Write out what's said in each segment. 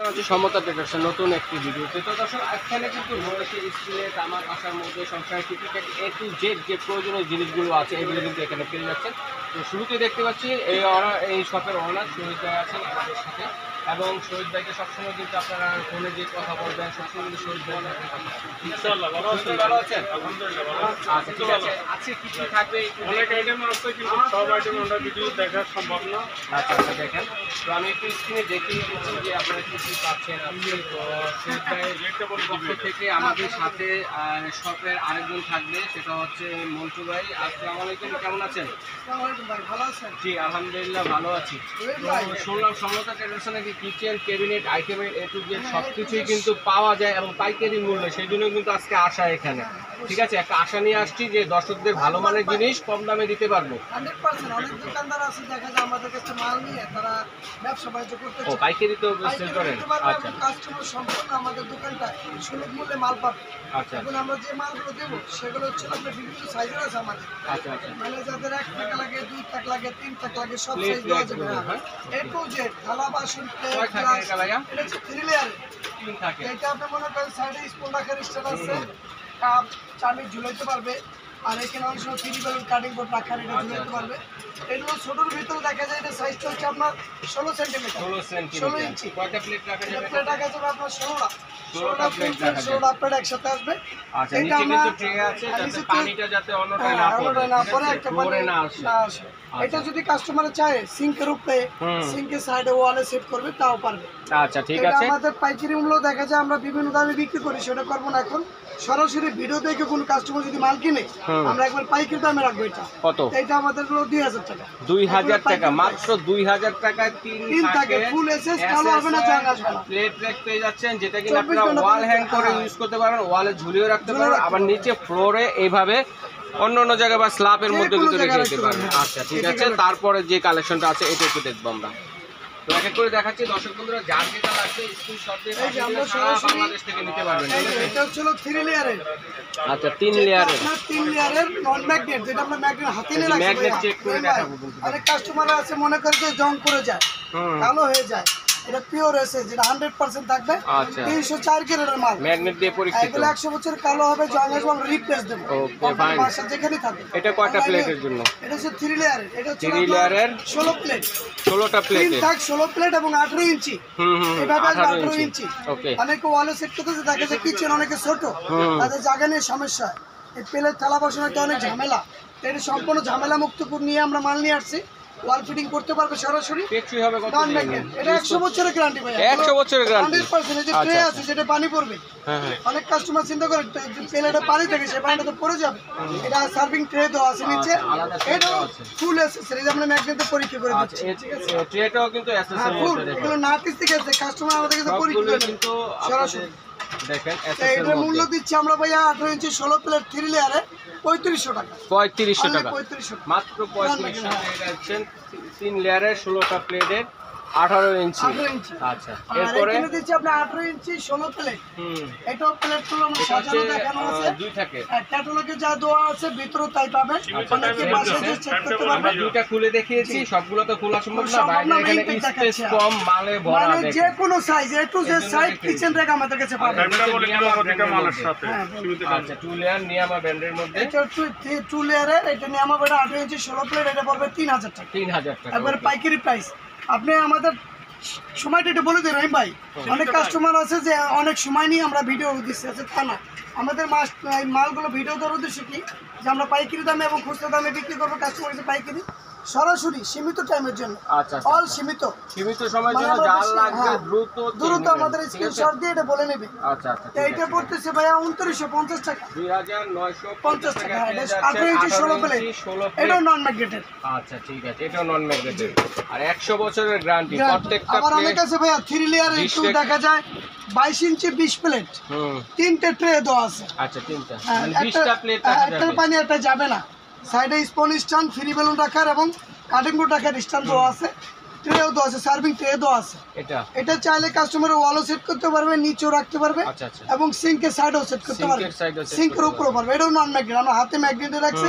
হচ্ছে সমতা ট্রেডার্সের নতুন একটি ভিডিওতে। তো দর্শক এখানে কিন্তু রয়েছে স্টিলের তামার আসার মধ্যে সংসার টিকিটের A to Z যে প্রয়োজনীয় জিনিসগুলো আছে এগুলো কিন্তু এখানে পেয়ে যাচ্ছেন। তো শুরুতে দেখতে পাচ্ছি এই শপের ওনার শহীদ ভাই আছেন আমাদের সাথে, এবং শহীদ ভাইকে সবসময় কিন্তু আপনারা ফোনে যে কথা বলবেন সবসময় কিন্তু শহীদ ভাই ইনশাআল্লাহ ভালো আছেন। ভালো আছেন? আলহামদুলিল্লাহ ভালো আছি। আচ্ছা ঠিক আছে, আজকে কি কি থাকবে? অনেক আইটেম আছে কিন্তু সব আইটেম আমরা ভিডিও দেখা সম্ভব না। আচ্ছা আচ্ছা দেখেন, তো আমি একটু স্ক্রিনে দেখিয়ে দিচ্ছি যে আপনারা কি কি পাচ্ছেন। আজকে তো শহীদ ভাই পক্ষ থেকে আমাদের সাথে শপের আরেকজন থাকবে, সেটা হচ্ছে মন্টু ভাই। আসসালামু আলাইকুম, কেমন আছেন? জি আলহামদুলিল্লাহ ভালো আছি। শুনলাম সমতা ট্রেডার্সে নাকি কিচেন ক্যাবিনেট আইটেমের A to Z সব কিছুই কিন্তু পাওয়া যায় এবং পাইকারি মূল্যে, সেই জন্য কিন্তু আজকে আসা এখানে। ঠিক আছে, একটা আশা নিয়ে আসছি যে দর্শকদের ভালো মানের জিনিস কম দামে দিতে পারবো। 100% অনেক দোকানদার আছে দেখা যায় আমাদের কাছে মাল নিয়ে তারা ব্যবসা বাণিজ্য করতে ও পাইকারি তো সেল করেন? আচ্ছা কাস্টমার সম্পূর্ণ আমাদের দোকানটা সুলভ মূল্যে মাল পাবে। আচ্ছা এখন আমরা যে মালগুলো দেবো সেগুলো হচ্ছে আপনার বিভিন্ন সাইজের আছে আমাদের। আচ্ছা আচ্ছা মানে যাদের 1 টাকা লাগে, 2 টাকা লাগে, 3 টাকা লাগে, সব প্লেট সাইজ দেওয়া যাবে। হ্যাঁ A to Z থালা বাসন কয় প্লেট থাকে গ্লাস, এটা ভাইয়া? এটা হচ্ছে 3 লেয়ার। 3 থাকে। এটা আপনি মনে করেন সাইডে স্পুন রাখার স্ট্যান্ড আছে, কাপ চামচ ঝুলাইতে পারবে, আর এখানে অনেক সময় ফ্রি বেলুন কাটিং বোর্ড রাখার এটা ঝুলাইতে পারবে। এগুলো ছোটোর ভিতরে দেখা যায় এটা সাইজটা হচ্ছে আপনার 16 সেন্টিমিটার, 16 ইঞ্চি। কয়টা প্লেট রাখা যাবে? প্লেট রাখা যাবে আপনার 16টা 16টা প্লেট রাখা যাবে। 16টা প্লেট একসাথে আসবে। আচ্ছা নিচে কিন্তু ট্রে আছে যাতে পানিটা যাতে অন্যটায় না পড়ে, না পরে একটা ফ্লোরে পানি না আসে। না আসে। এটা যদি কাস্টমার চায় সিঙ্কের উপরে, সিঙ্কের সাইডে ওয়ালে সেট করবে তাও পারবে। আচ্ছা ঠিক এটা আছে। আমাদের পাইকারি মূল্য দেখা যায় আমরা বিভিন্ন দামে বিক্রি করি, সেটা করবো না এখন। সরাসরি ভিডিও দেখে কোনো কাস্টমার যদি মাল কিনে আমরা একবার পাইকারি দামে রাখবো। এটা কত? এটা আমাদের হলো 2000 টাকা। 2000 টাকা, মাত্র 2000 টাকায় তিন থাকে থাকে ফুল এসএস, কালো হবে না, জং আসবে না। প্লেট পেয়ে যাচ্ছেন, যেটা কিনা আপনারা ওয়াল হ্যাং করে ইউজ করতে পারবেন, ওয়ালে ঝুলিয়ে রাখতে পারবেন, আবার নিচে ফ্লোরে এইভাবে অন্য জায়গায় বা স্ল্যাবের মধ্যে কিন্তু রেখে দিতে পারবেন। আচ্ছা ঠিক আছে, তারপরে যে কালেকশনটা আছে এটা একটু দেখবো আমরা। তো এক এক করে দেখাচ্ছি, দর্শক বন্ধুরা যার যেটা লাগবে স্ক্রিনশট দিয়ে সারা বাংলাদেশ থেকে নিতে পারবেন। এটা হচ্ছে 3 লেয়ারের। আচ্ছা 3 লেয়ারের, 3 লেয়ারের নন ম্যাগনেট, যেটা আমরা ম্যাগনেট হাতে নিয়ে রাখি। ম্যাগনেট চেক করে দেখাবো। অনেক কাস্টমার আছে মনে করে যে জং করে যায়, কালো হয়ে যায়। এটা পিওর এসএস, যেটা 100% থাকবে। আচ্ছা 304 গ্রেডের মাল, ম্যাগনেট দিয়ে পরীক্ষিত। এগুলো 100 বছর কালো হবে, জং আসবে, আমরা রিপ্লেস দেব। Okay fine. বাসা যেখানে থাকে। এটা কয়টা প্লেটের জন্য? এটা হচ্ছে 3 লেয়ারের। এটা হচ্ছে 3 লেয়ারের 16 প্লেট, 16টা প্লেট। 16 প্লেট এবং 18 ইঞ্চি। এভাবে 18 ইঞ্চি। ওকে অনেকে ওয়ালে সেট করতেছে, দেখা যায় কিচেন অনেকে ছোট, তাদের জায়গা নিয়ে সমস্যা হয়। এই প্লেট থালা বাসনের অনেক ঝামেলা, এটা সম্পূর্ণ ঝামেলা মুক্ত নিয়ে আমরা মাল নিয়ে আসছি। ওয়াল ফিটিং করতে পারবে সরাসরি। টেকসই হবে কত নন দিন? ম্যাগনেট, এটা 100 বছরের গ্যারান্টি ভাই। 100 বছরের গ্যারান্টি। 100%। এই যে ট্রে আছে যেটা পানি পড়বে, হ্যাঁ হ্যাঁ অনেক কাস্টমার চিন্তা করে প্লেটে পানি থাকে, সে পানিটা তো পড়ে যাবে। এটা সার্ভিং ট্রে দেওয়া আছে নিচে, এটা ফুল অ্যাক্সেসরি, আমরা ম্যাগনেটে পরীক্ষা করে দিচ্ছি। ঠিক আছে, ট্রেটাও কিন্তু অ্যাসেসরি ফুল। মধ্যে দেখেন। এগুলো নাটিস থেকে আছে, কাস্টমার আমাদের কাছে পরীক্ষা সবগুলো করে কিন্তু সরাসরি। দেখেন তো অ্যাসেসরি এটার মূল্য মধ্যে দিচ্ছি আমরা ভাইয়া 18 ইঞ্চি 16 প্লেট 3 লেয়ারে 3500 টাকা। 3500 টাকা, 3500 মাত্র 3500 টাকা যাচ্ছেন 3 লেয়ারের 16টা প্লেটের 18 ইঞ্চি। 18 ইঞ্চি। আচ্ছা আর এরপরে এখানে দিচ্ছি আপনি 18 ইঞ্চি 16 প্লেট। এটাও প্লেটগুলো আমরা সাজানো দেখানো আছে। দুই থাকে, ক্যাটালগে যা দেওয়া আছে ভিতরেও তাই পাবেন। অনেকে পাশে যে চেক করতে আমরা পারবেন। দুইটা খুলে দেখিয়েছি, সবগুলো তো খোলা সম্ভব না, সম্ভব বাইরে না, এখানে main pick স্পেস দেখাচ্ছি। কম, মালে ভরা মানে যে দেখেন। কোনো size A to Z size kitchen rack আমাদের কাছে পাবেন। এটা বলে দিলাম প্রতিটা মালের সাথে সীমিত দাম। আচ্ছা 2 লেয়ার নিয়ামা ব্র্যান্ডের মধ্যে এটা 2 লেয়ারের, এটা নিয়ে আমার বেটা 18 ইঞ্চি 16 প্লেট, এটা পড়বে 3000 টাকা। 3000 টাকা। একবারে পাইকারি প্রাইস। আপনি আমাদের সময়টা একটু বলে দিন রহিম ভাই। অনেক কাস্টমার আছে যে অনেক সময় নিয়ে আমরা ভিডিও দিচ্ছি, আছে তা না। আমাদের মালগুলো ভিডিও দেওয়ার উদ্দেশ্য কি, যে আমরা পাইকারি দামে এবং খুচরা দামে বিক্রি করবো কাস্টমার কাছে পাইকারি, সরাসরি সীমিত টাইমের জন্য। আচ্ছা অল সীমিত সময়ের জন্য আমরা যার বেশি- লাগবে হ্যাঁ, দ্রুত নেবেন, আমাদের ঠিক আছে? স্ক্রিনশট দিয়ে এটা বলে নেবে। আচ্ছা আচ্ছা তো এইটা পড়তেছে ভাইয়া 2950 টাকা। 2950 টাকা, টাকা এটা পেয়ে যাচ্ছেন 18 ইঞ্চি 16 প্লেট। 16 এটাও নন ম্যাগনেটেড। আচ্ছা ঠিক আছে, এটাও নন ম্যাগনেটেড আর 100 বছরের গ্যারান্টি প্রত্যেকটা আবার অনেক প্লেট। আছে ভাইয়া 3 লেয়ার একটু দেখা যায় 22 ইঞ্চি 20 প্লেট, 3টে ট্রে দেওয়া আছে। আচ্ছা তিনটা হ্যাঁ, মানে একটা- 20টা প্লেট রাখা একটা যাবে। পানি একটা যাবে না। সাইডে স্পন স্ট্যান্ড, ফ্রি বেলুন রাখার এবং কাটিং বোর্ড রাখার স্ট্যান্ড দেওয়া আছে। ট্রেও দেওয়া আছে, সার্ভিং ট্রে দেওয়া আছে। এটা এটা চাইলে কাস্টমার ওয়ালও সেট করতে পারবে, নিচেও রাখতে পারবে আচ্ছা আচ্ছা এবং সিঙ্কের সাইডেও সেট করতে পারবে, সিঙ্কের সাইডে সিঙ্কের উপরেও পারবে। এটাও নন ম্যাগনেট, আমরা হাতে ম্যাগনেটে রাখছে,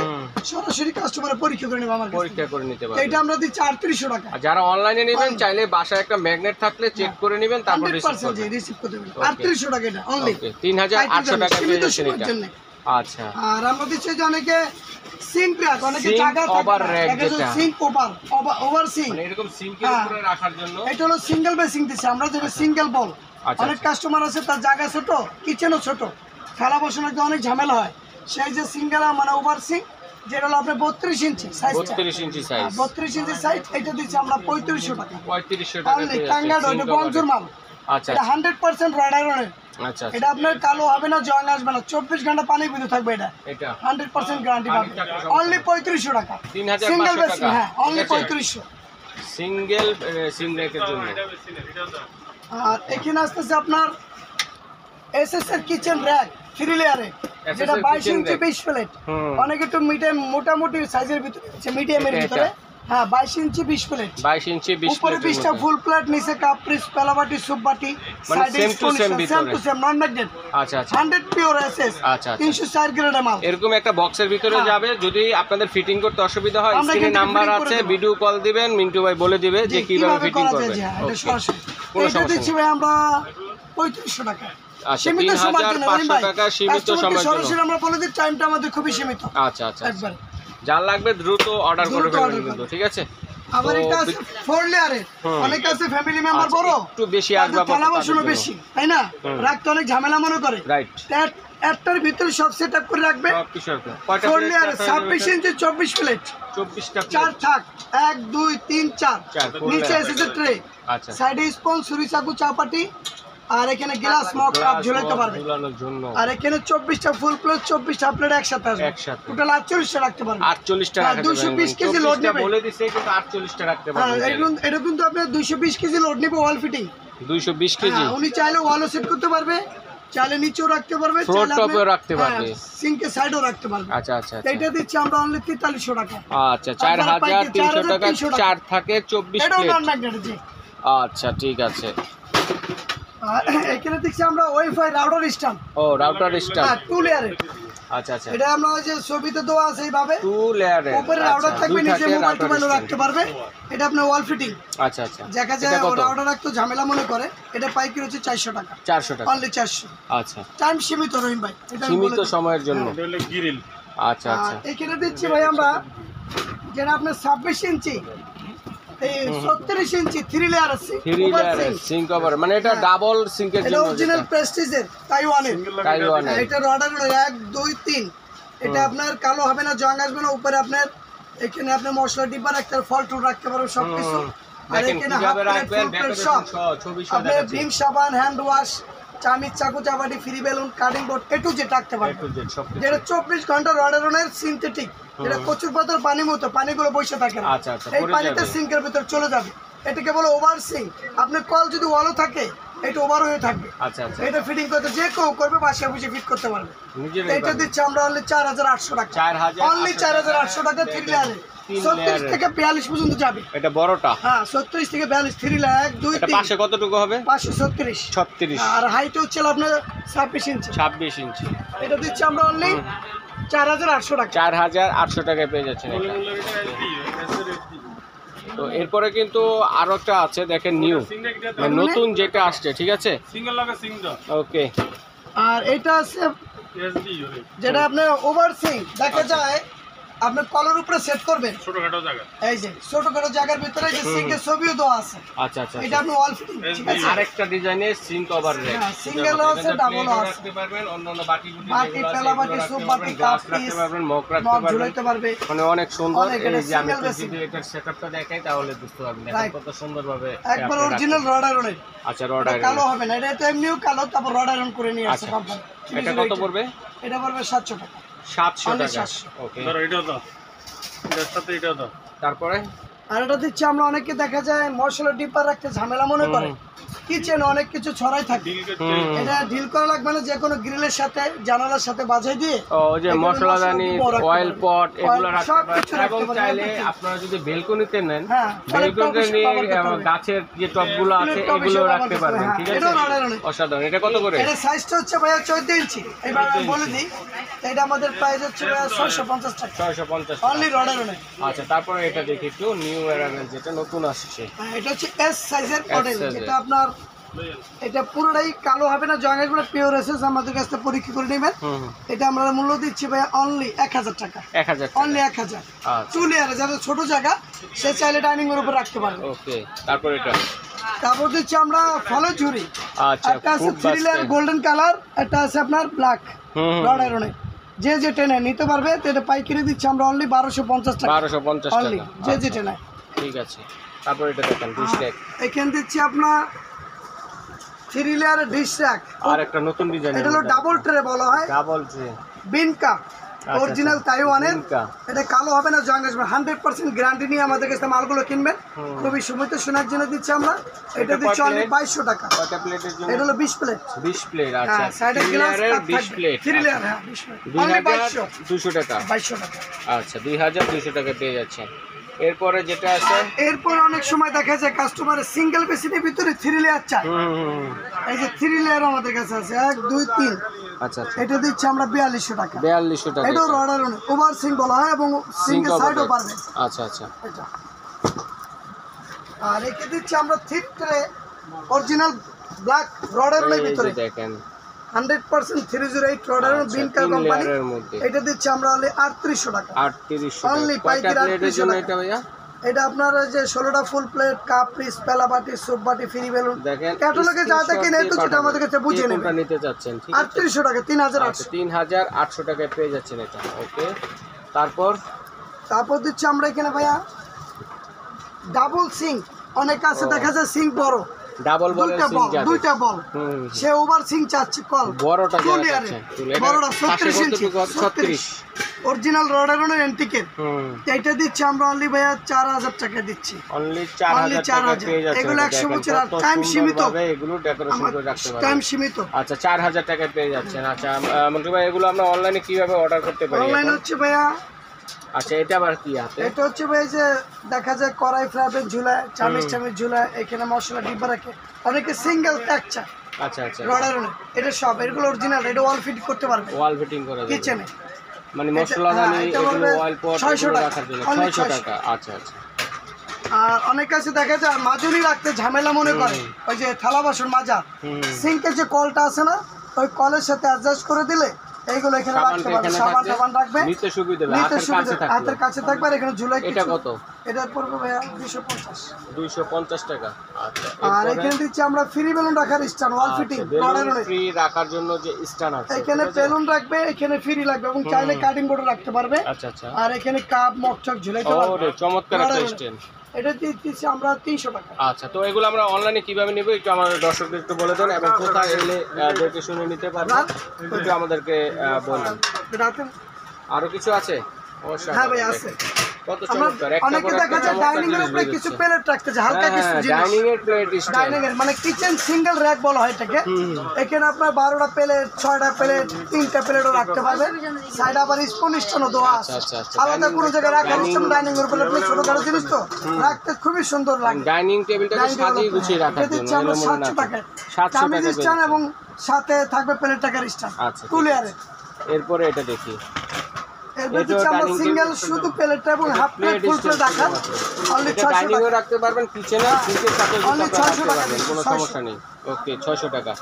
সরাসরি কাস্টমারের পরীক্ষা করে নেবে আমার কাছে। পরীক্ষা করে নিতে তো পারবেন। এটা আমরা দিচ্ছি 3800 টাকা। আর যারা অনলাইনে নেবেন চাইলে বাসায় একটা ম্যাগনেট থাকলে চেক করে নেবেন, তারপর রিসিভ 100% করবেন। রিসিভ করতে পারবে। 3800 টাকা এটা অনলি। ওকে 3800 টাকা পেয়ে যাচ্ছেন সীমিত এটা। জন্য। আচ্ছা আর আমরা দিচ্ছি যে অনেকে সিঙ্ক র্যাক, অনেকে Sink জায়গা over rack থাকে যেটা। সিঙ্ক ওভার সিঙ্ক, মানে এরকম সিঙ্কের হ্যাঁ। উপরে রাখার জন্য। এটা হলো সিঙ্গেল বেসিং দিচ্ছি আমরা, যেটা সিঙ্গেল বল। আচ্ছা, অনেক আচ্ছা। কাস্টমার আছে তার জায়গা ছোট, কিচেনও ছোট, থালা বসানোতে অনেক ঝামেলা হয়, সেই যে সিঙ্গেল মানে ওভার সিঙ্ক, যেটা হলো আপনার 32 ইঞ্চি সাইজ, 32 ইঞ্চি সাইজ, 32 ইঞ্চি সাইজ, এটা দিচ্ছি আমরা 3500 টাকা 3500 টাকা অনলি। পেয়ে টাঙ্গাইল যাচ্ছেন। ওইটা Sink বঞ্জুর over। মাল, আচ্ছা এটা 100% রড আয়রনের। আচ্ছা এটা আপনার কালো হবে না, জং আসবে না, 24 ঘন্টা পানি বিদ্যুৎ থাকবে, এটা এটা 100% গ্যারান্টি পাবে। অনলি 3500 টাকা 3500 সিঙ্গেল বেসিং, টাকা। হ্যাঁ অনলি ঠিক আছে? 3500। সিঙ্গেল সিঙ্গেলের জন্য। এটা বেশি না, এটাও দাও। আর এখানে আসতেছে আপনার এসএস এর কিচেন র্যাক 3 লেয়ারে, SS যেটা এর 22 kitchen ইঞ্চি rack। 20 প্লেট, হুম। অনেক একটু মোটামুটি সাইজের ভিতরে, মিডিয়ামের এটা, ভিতরে, এটা। হ্যাঁ 22 ইঞ্চি 20 প্লেট, 22 ইঞ্চি 20 উপরে 20টা ফুল প্লেট, নিচে কাপ পিস, পেলাবাটি, সুপ বাটি, মানে সাইডে same to spoon, same same ভিতরে। টু সেম, নন ম্যাগনেট, আচ্ছা আচ্ছা 100 পিওর এসএস, আচ্ছা, আচ্ছা। 304 গ্রেডের মাল। এরকম একটা বক্সের ভিতরে হ্যাঁ। যাবে। যদি আপনাদের ফিটিং করতে অসুবিধা হয়, আমরা স্ক্রিনে কিন্তু নাম্বার fitting করে আছে, দেব। ভিডিও কল দিবেন, মিন্টু ভাই বলে দিবে যে কিভাবে ফিটিং করা যায়, করবেন। জি হ্যাঁ, এটা ওকে। সরাসরি। কোনো এটা সমস্যা দিচ্ছি নেই। ভাই আমরা 3500 টাকা আচ্ছা সীমিত সময়ের জন্য, 3500 ভাই টাকা সীমিত কাস্টমারকে সময়ের জন্য। সরাসরি আমরা বলে দিই, টাইমটা আমাদের খুবই সীমিত, আচ্ছা আচ্ছা আচ্ছা। একবার। যার লাগবে দ্রুত অর্ডার করে দ্রুত ফেলবেন order কিন্তু, করবেন। ঠিক আছে? আবার তো এটা আছে 4 লেয়ারে, হুম। অনেক আছে ফ্যামিলি মেম্বার আচ্ছা, বড়, একটু বেশি তাদের আসবাবপত্র থালা তাদের বাসনও জন্য। বেশি, তাই না, হুম। রাখতে অনেক ঝামেলা মনে করে, রাইট। একটার ভিতরে সব সেট আপ করে রাখবে। সব কিছু আছে। কয়টা 4 প্লেট লেয়ারে রাখা 26 যাবে? ইঞ্চি 24 প্লেট, 24টা 4 প্লেট। থাক, 1 2 3 4, চার, four নিচে layer। এসেছে ট্রে, আচ্ছা। সাইডে স্পুন, ছুরি, চাকু, চাপাটি, আর এখানে গ্লাস মগ কাপ ঝুলাতে পারবে। ঝুলানোর জন্য আর এখানে 24টা ফুল প্লেট, 24টা প্লেট একসাথে আসবে, একসাথে। টোটাল 48টা রাখতে পারবে। 48টা হ্যাঁ, রাখা 220 কেজি লোড নেবে। বলে দিছে, কিন্তু 48টা রাখতে হ্যাঁ, পারবেন। এটা কিন্তু আপনার 220 কেজি লোড নেবে, ওয়াল ফিটিং। 220 কেজি। উনি চাইলে ওয়ালও সেট করতে পারবে, চাইলে নিচেও রাখতে পারবে, Floor top এও রাখতে পারবে। সিঙ্কের সাইডও রাখতে পারবে। আচ্ছা আচ্ছা আচ্ছা। এটা দিচ্ছি আমরা অনলি 4300 টাকা। আচ্ছা 4300 টাকা, 4 থাকে 24 এটাও প্লেট। নন ম্যাগনেট, জি। আচ্ছা ঠিক আছে। আর এখানে দিচ্ছি আমরা ওয়াইফাই রাউটার স্ট্যান্ড, ও রাউটার স্টার। 2 লেয়ারে। আচ্ছা আচ্ছা। এটা আমরা ওই যে ছবিতে দেওয়া আছে এইভাবে, 2 লেয়ারে। উপরে রাউটার থাকবে, নিচে মোবাইল টোবাইলও রাখতে পারবে। এটা আপনার ওয়াল ফিটিং, আচ্ছা আচ্ছা। দেখা যায় এটা কত? রাউটার রাখতে ঝামেলা মনে করে, এটা পাইকারি হচ্ছে 400 টাকা, 400 টাকা। অনলি 400। আচ্ছা। টাইম সীমিত রহিম ভাই, এটা আমি সীমিত বলে দিই। সময়ের জন্য। এটা হলো গ্রিল। আচ্ছা আচ্ছা। আর এখানে দিচ্ছি ভাই আমরা, যেটা আপনার 26 ইঞ্চি, এই 36 ইঞ্চি 3 লেয়ার আছে, 3 লেয়ারে সিঙ্ক কভার, মানে এটা ডাবল সিঙ্কের এটা জন্য। অরিজিনাল প্রেস্টিজের তাইওয়ানের। তাইওয়ানের। এটা অর্ডার হলো 1 2 3, এটা আপনার কালো হবে না, জং আসবে না, উপরে আপনার এখানে আপনি মশলা ডিব্বা রাখতে পারবেন, ফল টুল রাখতে পারবেন, সবকিছু। আর দেখেন এখানে হাফ কিভাবে প্লেট, রাখবেন, ফুল প্লেট ডেকোরেশন সব, সহ ছবি সহ আপনি দেখাচ্ছি। ভীম সাবান, হ্যান্ড ওয়াশ, চামিচ, চাকু, চাপাটি, ফ্রি বেলুন, কাটিং বোর্ড, একটু যেটা রাখতে A পারবেন। to Z সব কিছু। যেটা 24 ঘন্টা রডারনের সিনথেটিক, যেটা কচুর পাতার পানি মতো, পানিগুলো বসে থাকে না, আচ্ছা, আচ্ছা, এই পড়ে পানিটা যাবে। সিঙ্কের ভিতর চলে যাবে, এটাকে বলে ওভার সিঙ্ক। আপনার কল যদি ওয়ালও থাকে, এটা ওভার হয়ে থাকবে। আচ্ছা আচ্ছা। এটা ফিটিং করতে যে কেউ করবে, বাসায় বসে ফিট করতে পারবে। নিজেরাই এটা পারবেন। দিচ্ছি আমরা অনলি 4800 টাকা, 4800 অনলি 4800 টাকা 3 লেয়ারে, 36 থেকে 42 পর্যন্ত যাবে। এটা বড়টা। হ্যাঁ 36 থেকে 42, 3 লেয়ার, 1 2 এটা 3, পাশে কতটুকু হবে? 536। 36। আর হাইট হচ্ছে আপনার 26 ইঞ্চি। 26 ইঞ্চি। এটা দিচ্ছি আমরা অনলি 4800 টাকা। 4800 টাকায় পেয়ে যাচ্ছেন এটা। এটা SD, এসএর SD। তো এরপরে কিন্তু আরো একটা আছে, দেখেন নিউ, সিঙ্গেল এটা মানে নতুন যেটা আসছে, ঠিক আছে? সিঙ্গেল লাগে সিঙ্গেল। ওকে। আর এটা আছে এসডি হলে যেটা আপনার ওভার সিঙ্ক, দেখা যায় আপনি কলের উপরে সেট করবেন, ছোটখাটো জায়গা। এই যে ছোটখাটো জায়গার ভিতরে যে সিঙ্কের ছবিও দেওয়া আছে, আচ্ছা আচ্ছা। এটা আপনি ওয়াল ফিটিং, ঠিক আছে? আরেকটা ডিজাইনের সিঙ্ক কভার রেক। হ্যাঁ, single আছে, double আছে। রাখতে পারবেন, অন্যান্য বাটি বুটি বাটি, যেগুলো আছে, পেলা বাটি, এগুলো রাখতে সুপ পারবেন, বাটি, গ্লাস কাপ রাখতে পিস, পারবেন, মগ রাখতে মগ পারবেন। ঝুলাইতে পারবে। মানে অনেক সুন্দর। অনেক, এই এটা যে আমি single একটু basic। যদি এটার সেটআপটা দেখাই তাহলে বুঝতে পারবেন, দেখেন Right. কত সুন্দরভাবে একবার আপনি অরিজিনাল রাখছেন। রড আয়রনের, আচ্ছা রড এটা কালো হবে না, এটা তো এমনিও কালো, তারপর রড আয়রন করে নিয়ে আসছে আচ্ছা। কোম্পানি। এটা কত পড়বে? এটা পড়বে 700 টাকা। 700 Only টাকা। 700 ওকে। ধরো এটাও দাও। এটার সাথে এটাও দাও। তারপরে আর এটা দিচ্ছি আমরা, অনেকে দেখা যায় মশলা ডিপার রাখতে ঝামেলা মনে করে, কিচেন অনেক কিছু ছড়াই থাকে, এটা ঢিল করা লাগবে না, যে কোনো গ্রিলের সাথে জানালার সাথে বাজাই দিয়ে ওই যে মশলাদানি, অয়েল পট এগুলো রাখতে পারেন। এবং চাইলে আপনারা যদি বেলকনিতে নেন, বেলকনিতে নিয়ে গাছের যে টবগুলো আছে এগুলো রাখতে পারবেন। ঠিক আছে, অসাধারণ। এটা কত করে? এটা সাইজটা হচ্ছে ভাইয়া 14 ইঞ্চি। এবার আমি বলে দিই, এটা আমাদের প্রাইস হচ্ছে ভাইয়া 650 টাকা, 650 অনলি রডের অনেক। আচ্ছা, তারপরে এটা দেখি একটু নিউ অ্যারাইভেল, যেটা নতুন আসছে। এটা হচ্ছে এস সাইজের মডেল, এটা আপনার এটা পুরোটাই কালো হবে না, জয়েন্টগুলো পিওর এসএস, আমাদের কাছে পরীক্ষা করে নেবেন। এটা আমরা মূল্য দিচ্ছি ভাই অনলি 1000 টাকা, 1000, অনলি 1000। চুলিয়ারে যাদের ছোট জায়গা সে চাইলে ডাইনিং এর উপর রাখতে পারবে। ওকে, তারপর এটা, তারপর দিচ্ছি আমরা ফলের ঝুড়ি। আচ্ছা, একটা আছে 3 লেয়ার গোল্ডেন কালার, একটা আছে আপনার ব্ল্যাক রড আয়রনে, যে যে টেনে নিতে পারবে। তো এটা পাইকারি দিচ্ছি আমরা অনলি 1250 টাকা, 1250 অনলি টাকা, যে যে টেনে। ঠিক আছে, তারপর এটা দেখেন ডিশ র্যাক। এখানে দিচ্ছি আপনার 3 লেয়ারের ডিশ র্যাক, আর একটা নতুন ডিজাইন, এটা হলো ডাবল ট্রে বলা হয়, ডাবল ট্রে বিনকা অরিজিনাল তাইওয়ানের। বিনকা। এটা কালো হবে না, জং আসবে, 100% গ্যারান্টি নিয়ে আমাদের কাছে মালগুলো কিনবেন। খুবই সীমিত সোনার জন্য দিচ্ছি আমরা। এটা দিচ্ছি অনলি 2200 টাকা। কয়টা প্লেটের জন্য? এটা হলো 20 প্লেট। 20 প্লেট, আচ্ছা, সাইডে গ্লাস 20 প্লেট, 3 লেয়ার, হ্যাঁ 20 প্লেট, অনলি 2200 টাকা, 2200 টাকা। আচ্ছা, 2200 টাকা পেয়ে যাচ্ছেন। এরপরে যেটা আছে, এরপর অনেক সময় দেখা যায় কাস্টমারের সিঙ্গেল বেসিনের ভিতরে 3 লেয়ার চাই। এই যে 3 লেয়ার আমাদের কাছে আছে, 1 2 3। আচ্ছা, এটা দিচ্ছি আমরা 4200 টাকা, 4200 টাকা। এটা রডার ওভার সিং বলা হয় এবং সিঙ্গেল সাইডও পারবে। আচ্ছা আচ্ছা, এটা আর একে দিচ্ছি আমরা থিক ট্রে অরিজিনাল ব্ল্যাক রডের ভিতরে দেখেন 100% 308 রডের বিনকা কোম্পানি। এটা দিচ্ছি আমরা অনলি 3800 টাকা, 3800 অনলি পাইকারি 3800 টাকা। এটা ভাইয়া, এটা আপনার যে 16টা ফুল প্লেট, কাপ, পিস, পেলা বাটি, সুপ বাটি, ফ্রি বেলুন, দেখেন ক্যাটালগে যা দেখে নেই তো সেটা আমাদের কাছে বুঝে নেবেন। কোনটা নিতে চাচ্ছেন? ঠিক আছে, 3800 টাকা, 3800, 3800 টাকায় পেয়ে যাচ্ছেন এটা। ওকে, তারপর দিচ্ছি আমরা এখানে ভাইয়া ডাবল সিঙ্ক। অনেক আছে দেখা যায় সিঙ্ক বড়, ডাবল বল, দুইটা বল, সে ওভার সিঙ্ক চাচ্ছে, কল বড়টা চাচ্ছে, বড়টা 36 ইঞ্চি, 36 অরিজিনাল রডারনের এন্টিকের। এটা দিচ্ছি আমরা অনলি ভাইয়া 4000 টাকা দিচ্ছি, অনলি 4000 টাকা পেয়ে যাচ্ছেন। এগুলো 100 বছর আর টাইম সীমিত, এগুলো ডেকোরেশন করে রাখতে পারবেন, টাইম সীমিত। আচ্ছা, 4000 টাকায় পেয়ে যাচ্ছেন। আচ্ছা মন্টু ভাই, এগুলো আমরা অনলাইনে কিভাবে অর্ডার করতে পারি? অনলাইন হচ্ছে ভাইয়া, আচ্ছা, এটা আবার কি হাতে? এটা হচ্ছে ভাই যে দেখা যায় কড়াই ফ্রাইপ্যান ঝুলায়, চামিচ ঝুলায়, এখানে মশলা ডিব্বা রাখে, অনেকে সিঙ্গেল ট্যাগ চায়। আচ্ছা আচ্ছা, রডারনের এটা সব, এগুলো অরিজিনাল, এটা ওয়াল ফিট করতে পারবে, ওয়াল ফিটিং করে দেবে কিচেনে, মানে মশলাদানি, এগুলো অয়েল পট 600 টাকা রাখার জন্য 600 টাকা। আচ্ছা আচ্ছা, আর অনেক কাছে দেখা যায় মাজুনি রাখতে ঝামেলা মনে করে, ওই যে থালা বাসন মাজা, সিঙ্কের যে কলটা আছে না, ওই কলের সাথে অ্যাডজাস্ট করে দিলে এইগুলো এখানে রাখতে পারবে, সাবান টাবান রাখবে, নিতে সুবিধা, হাতের কাছে থাকবে। আর এখানে ঝুলাই, এটা কত? এটা পড়বে ভাইয়া 250 টাকা। আচ্ছা, আর এখানে দিচ্ছি আমরা ফ্রি বেলুন রাখার স্ট্যান্ড, ওয়াল ফিটিং ফ্রি রাখার জন্য যে স্ট্যান্ড আছে, এখানে বেলুন রাখবে, এখানে ফ্রি লাগবে এবং চাইলে কাটিং বোর্ড রাখতে পারবে। আচ্ছা আচ্ছা, আর এখানে কাপ মগচক ঝুলাইতে পারবে। ওরে চমৎকার একটা স্ট্যান্ড। এটা দিচ্ছি আমরা 300 টাকা। আচ্ছা, তো এগুলো আমরা অনলাইনে কিভাবে নিব একটু আমাদের দর্শকদের একটু বলে দেন, এবং কোথায় এলে দেখে শুনে নিতে পারবেন একটু আমাদেরকে বলুন। আরো কিছু আছে? অবশ্যই, হ্যাঁ ভাই আছে। কত চমৎকার, একটা অনেকে দেখা যায় ডাইনিং এর উপরে কিছু প্লেট রাখতে যায়, হালকা কিছু জিনিস, ডাইনিং এর প্লেট, ডাইনিং এর মানে কিচেন সিঙ্গেল র‍্যাক বলা হয় এটাকে। এখানে আপনার 12টা প্লেট, 6টা প্লেট, 3টা প্লেটও রাখতে পারবেন। সাইড আবার স্পুন স্টোনও দেওয়া আছে, আলাদা কোনো জায়গায় রাখার সিস্টেম ডাইনিং এর উপরে আপনি ছোটখাটো জিনিস তো রাখতে খুবই সুন্দর লাগে। ডাইনিং টেবিলটাকে সাজিয়ে গুছিয়ে রাখার জন্য আমরা 700 টাকা, 700 টাকা স্ট্যান্ড এবং সাথে থাকবে প্লেট টাকার স্ট্যান্ড। আচ্ছা, 2 লেয়ারে। এরপরে এটা দেখি, এরপর দিচ্ছি আমরা সিঙ্গেল শুধু প্লেটটা এবং হাফ প্লেট, ফুল প্লেট রাখার অনলি 600 টাকা। ডাইনিং এ রাখতে পারবেন, কিচেনে সিঙ্কের সাথে অনলি 600 টাকা, কোনো সমস্যা নেই। ওকে, 600 টাকা।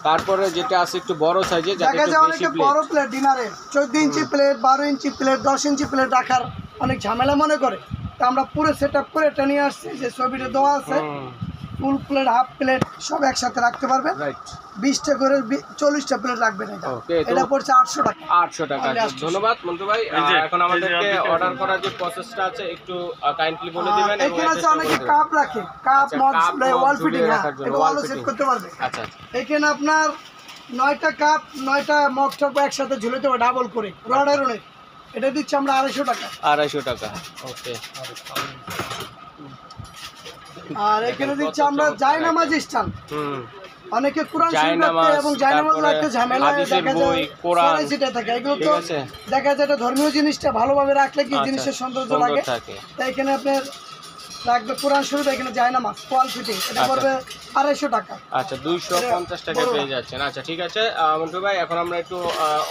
তারপরে যেটা আছে একটু বড় সাইজে, যাতে দেখা যায় একটু অনেকে বেশি প্লেট, বড় প্লেট ডিনারে 14 ইঞ্চি প্লেট, 12 ইঞ্চি প্লেট, 10 ইঞ্চি প্লেট রাখার অনেক ঝামেলা মনে করে। তো আমরা পুরো সেটআপ করে এটা নিয়ে আসছি, যে ছবিটা দেওয়া আছে, ফুল প্লেট, হাফ প্লেট সব একসাথে রাখতে পারবেন। রাইট, 20টা করে 40টা প্লেট রাখবেন। এটা পড়ছে 800 টাকা। 800 টাকা। ধন্যবাদ মন্টু ভাই। এখন আমাদেরকে অর্ডার করার যে প্রসেসটা আছে একটু কাইন্ডলি বলে দিবেন। এখানে আছে অনেকে কাপ রাখে, কাপ মগ ওয়াল ফিটিং, এটা ওয়ালও সেট করতে পারবে। আচ্ছা, এখানে আপনার 9টা কাপ, 9টা মগ টপ একসাথে ঝুলাতে হবে ডাবল করে, রডের অনেক। এটা দিচ্ছি আমরা 250 টাকা। 250 টাকা। ওকে, আর এখানে দিচ্ছি আমরা জায়নামাজ স্ট্যান্ড। হুম, অনেকে কোরআন শরীফ জায়নামাজ, রাখতে এবং জায়নামাজ তারপরে রাখতে ঝামেলা হাদিসের দেখা বই, যায় কোরআন, সরাই ছিটে থাকে। এগুলো ঠিক তো আছে? দেখা যায় এটা ধর্মীয় জিনিসটা ভালোভাবে রাখলে কি আচ্ছা, জিনিসের সৌন্দর্য সুন্দর লাগে। থাকে। তাই এখানে আপনার রাখবে কোরআন শরীফ, এখানে জায়নামাজ ওয়াল ফিটিং, এটা আচ্ছা। পড়বে 250 টাকা। আচ্ছা, 250 টাকায় বড়। পেয়ে যাচ্ছেন। আচ্ছা, ঠিক আছে মন্টু ভাই, এখন আমরা একটু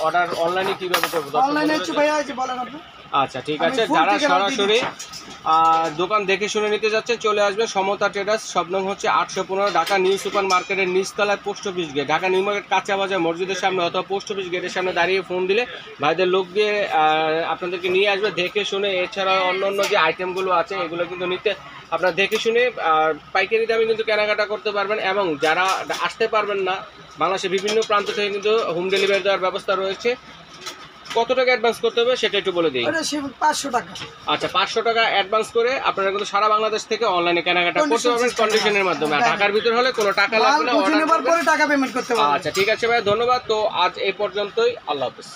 অর্ডার অনলাইনে কিভাবে করবো? অনলাইনে হচ্ছে ভাইয়া এই যে বলেন আপনি। আচ্ছা, ঠিক আমি আছে। full যারা ঠিকানা দিয়ে সরাসরি দোকান দেখে শুনে নিতে যাচ্ছে চলে আসবে সমতা ট্রেডার্স, শপ নং হচ্ছে 815, ঢাকা নিউ সুপার মার্কেটের নিচতলায় post office gate, Dhaka new market কাঁচা বাজার মসজিদের সামনে অথবা পোস্ট অফিস গেটের সামনে দাঁড়িয়ে ফোন দিলে ভাইদের লোক দিয়ে আপনাদেরকে নিয়ে আসবে দেখে শুনে। এছাড়া অন্য অন্য যে আইটেমগুলো আছে এগুলো কিন্তু নিতে আপনারা দেখে শুনে পাইকারি দামে কিন্তু কেনাকাটা করতে পারবেন। এবং যারা আসতে পারবেন না, বাংলাদেশের বিভিন্ন প্রান্ত থেকে কিন্তু হোম ডেলিভারি দেওয়ার ব্যবস্থা রয়েছে। কত টাকা অ্যাডভান্স করতে হবে সেটা একটু বলে দিই। এটা 500 টাকা। আচ্ছা, 500 টাকা অ্যাডভান্স করে আপনারা কিন্তু সারা বাংলাদেশ থেকে অনলাইনে কেনাকাটা করতে পারবেন কন্ডিশনের মাধ্যমে। আর ঢাকার ভিতর হলে কোনো টাকা মাল লাগবে না, বুঝে order নেবার করবেন। পরে টাকা পেমেন্ট করতে পারবেন। আচ্ছা, ঠিক আছে ভাই, ধন্যবাদ। তো আজ এই পর্যন্তই, আল্লাহ হাফেজ।